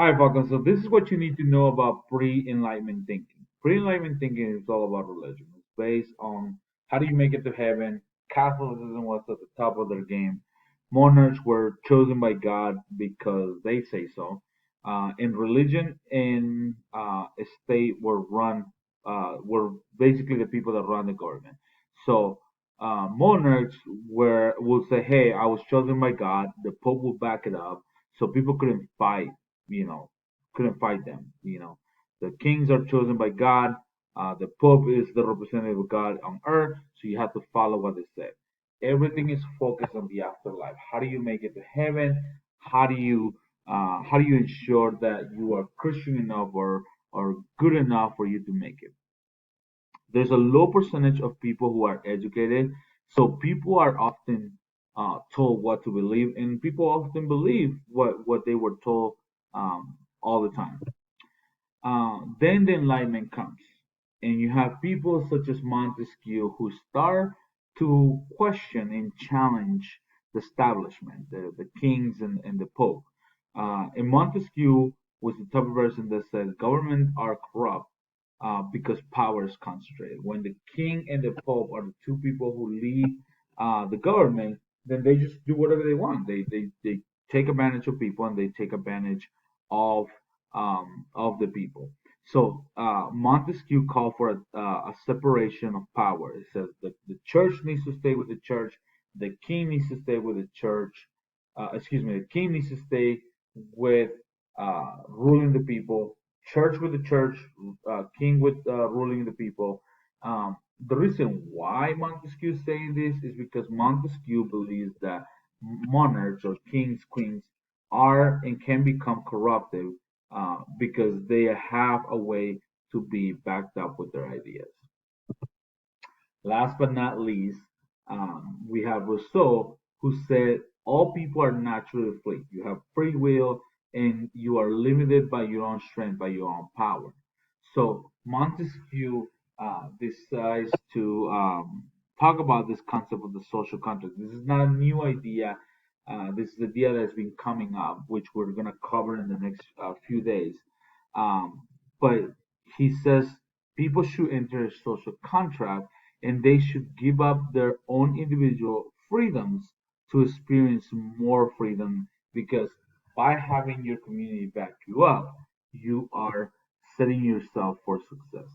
Hi, Falcon. So this is what you need to know about pre-enlightenment thinking. Pre-enlightenment thinking is all about religion. It's based on how do you make it to heaven. Catholicism was at the top of their game. Monarchs were chosen by God because they say so. And religion and a state were basically the people that run the government. So monarchs will say, "Hey, I was chosen by God." The Pope will back it up, so people couldn't fight you know, couldn't fight them. The kings are chosen by God. The Pope is the representative of God on earth, so you have to follow what they said. Everything is focused on the afterlife. How do you make it to heaven? How do you ensure that you are Christian enough or good enough for you to make it? There's a low percentage of people who are educated, so people are often told what to believe, and people often believe what they were told all the time. Then the Enlightenment comes, and you have people such as Montesquieu who start to question and challenge the establishment, the kings and the Pope. And Montesquieu was the type of person that said government are corrupt because power is concentrated. When the king and the Pope are the two people who lead the government, then they just do whatever they want. They take advantage of people and they take advantage of of the people. So Montesquieu called for a separation of power. It says that the church needs to stay with the church, the king needs to stay with the church. Excuse me, the king needs to stay with ruling the people, church with the church, king with ruling the people. The reason why Montesquieu is saying this is because Montesquieu believes that monarchs or kings, queens are and can become corrupted because they have a way to be backed up with their ideas. Last but not least, we have Rousseau, who said all people are naturally free. You have free will, and you are limited by your own strength, by your own power. So Montesquieu decides to talk about this concept of the social contract. This is not a new idea. This is the idea that's been coming up, which we're going to cover in the next few days. But he says people should enter a social contract and they should give up their own individual freedoms to experience more freedom because by having your community back you up, you are setting yourself for success.